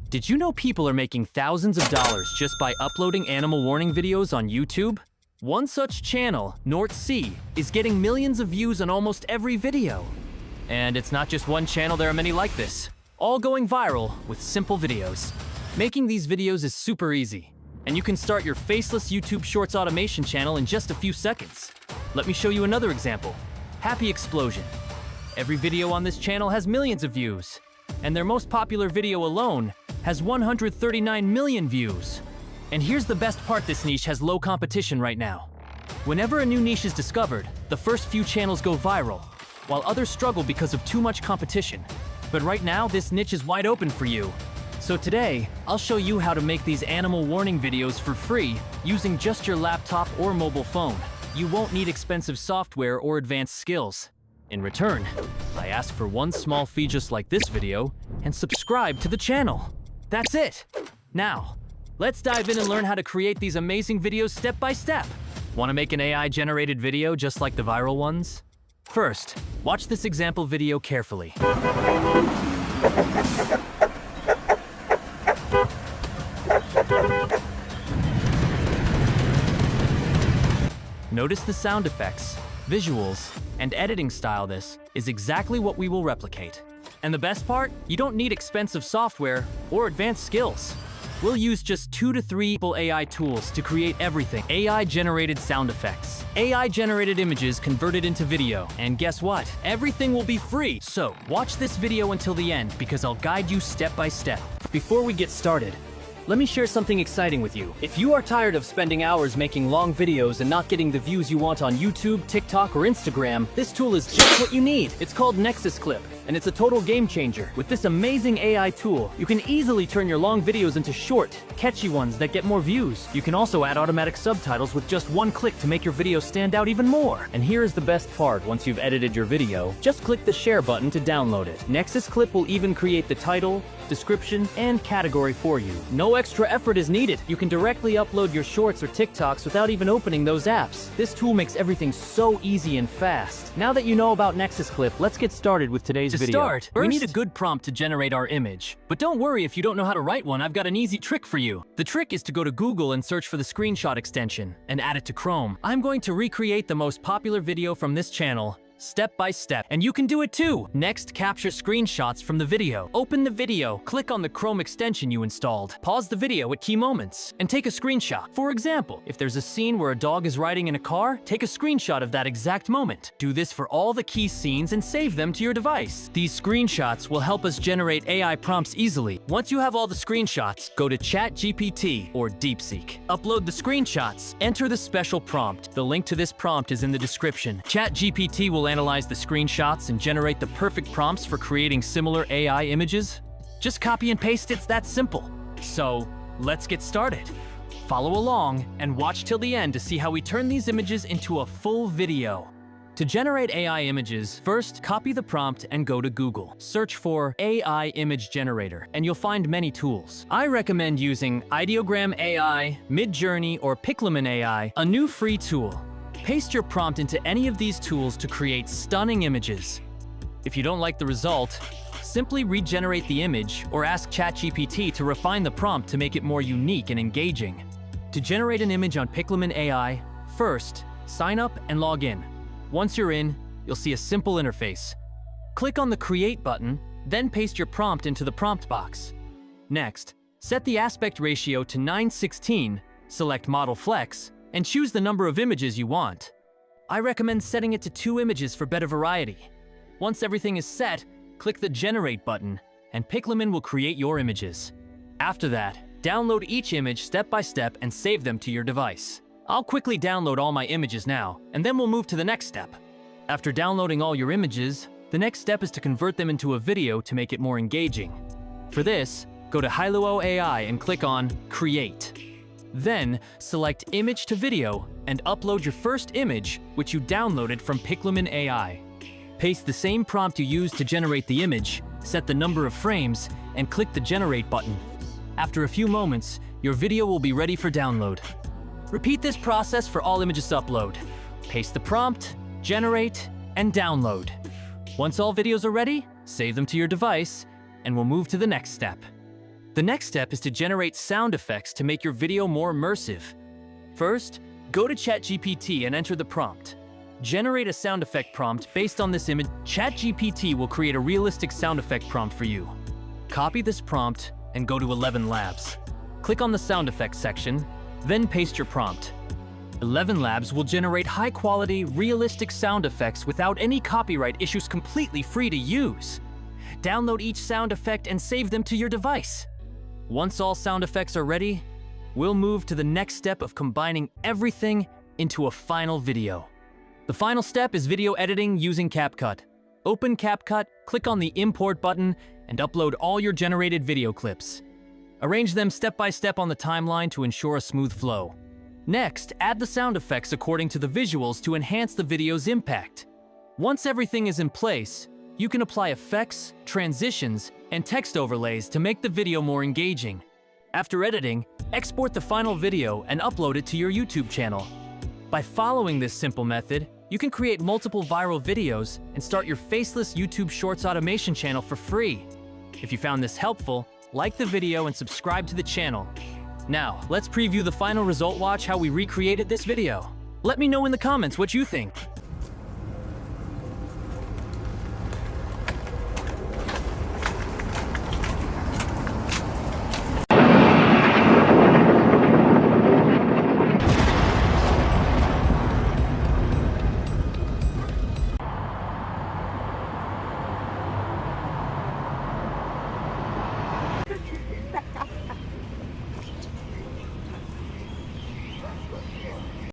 Did you know people are making thousands of dollars just by uploading animal warning videos on YouTube? One such channel, North Sea, is getting millions of views on almost every video. And it's not just one channel, there are many like this, all going viral with simple videos. Making these videos is super easy, and you can start your Faceless YouTube Shorts automation channel in just a few seconds. Let me show you another example. Happy Explosion. Every video on this channel has millions of views, and their most popular video alone has 139 million views. And here's the best part, this niche has low competition right now. Whenever a new niche is discovered, the first few channels go viral, while others struggle because of too much competition. But right now, this niche is wide open for you. So today, I'll show you how to make these animal warning videos for free using just your laptop or mobile phone. You won't need expensive software or advanced skills. In return, I ask for one small fee just like this video and subscribe to the channel. That's it. Now, let's dive in and learn how to create these amazing videos step by step. Want to make an AI-generated video just like the viral ones? First, watch this example video carefully. Notice the sound effects, visuals, and editing style. This is exactly what we will replicate. And the best part? You don't need expensive software or advanced skills. We'll use just 2 to 3 AI tools to create everything. AI-generated sound effects, AI-generated images converted into video. And guess what? Everything will be free. So watch this video until the end because I'll guide you step by step. Before we get started, let me share something exciting with you. If you are tired of spending hours making long videos and not getting the views you want on YouTube, TikTok, or Instagram, this tool is just what you need. It's called Nexus Clip, and it's a total game changer. With this amazing AI tool, you can easily turn your long videos into short, catchy ones that get more views. You can also add automatic subtitles with just one click to make your video stand out even more. And here is the best part. Once you've edited your video, just click the share button to download it. Nexus Clip will even create the title, description, and category for you. No extra effort is needed. You can directly upload your shorts or TikToks without even opening those apps. This tool makes everything so easy and fast. Now that you know about Nexus Clip, let's get started with today's video. To start, we need a good prompt to generate our image. But don't worry if you don't know how to write one, I've got an easy trick for you. The trick is to go to Google and search for the screenshot extension and add it to Chrome. I'm going to recreate the most popular video from this channel, step by step, and you can do it too. Next, capture screenshots from the video. Open the video, click on the Chrome extension you installed, pause the video at key moments, and take a screenshot. For example, if there's a scene where a dog is riding in a car, take a screenshot of that exact moment. Do this for all the key scenes and save them to your device. These screenshots will help us generate AI prompts easily. Once you have all the screenshots, go to ChatGPT or DeepSeek. Upload the screenshots, enter the special prompt. The link to this prompt is in the description. ChatGPT will analyze the screenshots and generate the perfect prompts for creating similar AI images. Just copy and paste, it's that simple. So, let's get started. Follow along and watch till the end to see how we turn these images into a full video. To generate AI images, first copy the prompt and go to Google. Search for AI image generator and you'll find many tools. I recommend using Ideogram AI, Midjourney, or Piclumen AI, a new free tool. Paste your prompt into any of these tools to create stunning images. If you don't like the result, simply regenerate the image or ask ChatGPT to refine the prompt to make it more unique and engaging. To generate an image on Piclumen AI, first, sign up and log in. Once you're in, you'll see a simple interface. Click on the Create button, then paste your prompt into the prompt box. Next, set the aspect ratio to 9:16, select Model Flex, and choose the number of images you want. I recommend setting it to 2 images for better variety. Once everything is set, click the Generate button, and Piclumen will create your images. After that, download each image step by step and save them to your device. I'll quickly download all my images now, and then we'll move to the next step. After downloading all your images, the next step is to convert them into a video to make it more engaging. For this, go to Hailuo AI and click on Create. Then, select Image to Video and upload your first image, which you downloaded from Piclumen AI. Paste the same prompt you used to generate the image, set the number of frames, and click the Generate button. After a few moments, your video will be ready for download. Repeat this process for all images to upload. Paste the prompt, generate, and download. Once all videos are ready, save them to your device, and we'll move to the next step. The next step is to generate sound effects to make your video more immersive. First, go to ChatGPT and enter the prompt. Generate a sound effect prompt based on this image. ChatGPT will create a realistic sound effect prompt for you. Copy this prompt and go to 11 Labs. Click on the sound effects section, then paste your prompt. 11 Labs will generate high-quality, realistic sound effects without any copyright issues, completely free to use. Download each sound effect and save them to your device. Once all sound effects are ready, we'll move to the next step of combining everything into a final video. The final step is video editing using CapCut. Open CapCut, click on the Import button, and upload all your generated video clips. Arrange them step by step on the timeline to ensure a smooth flow. Next, add the sound effects according to the visuals to enhance the video's impact. Once everything is in place, you can apply effects, transitions, and text overlays to make the video more engaging. After editing, export the final video and upload it to your YouTube channel. By following this simple method, you can create multiple viral videos and start your Faceless YouTube Shorts automation channel for free. If you found this helpful, like the video and subscribe to the channel. Now, let's preview the final result. Watch how we recreated this video. Let me know in the comments what you think.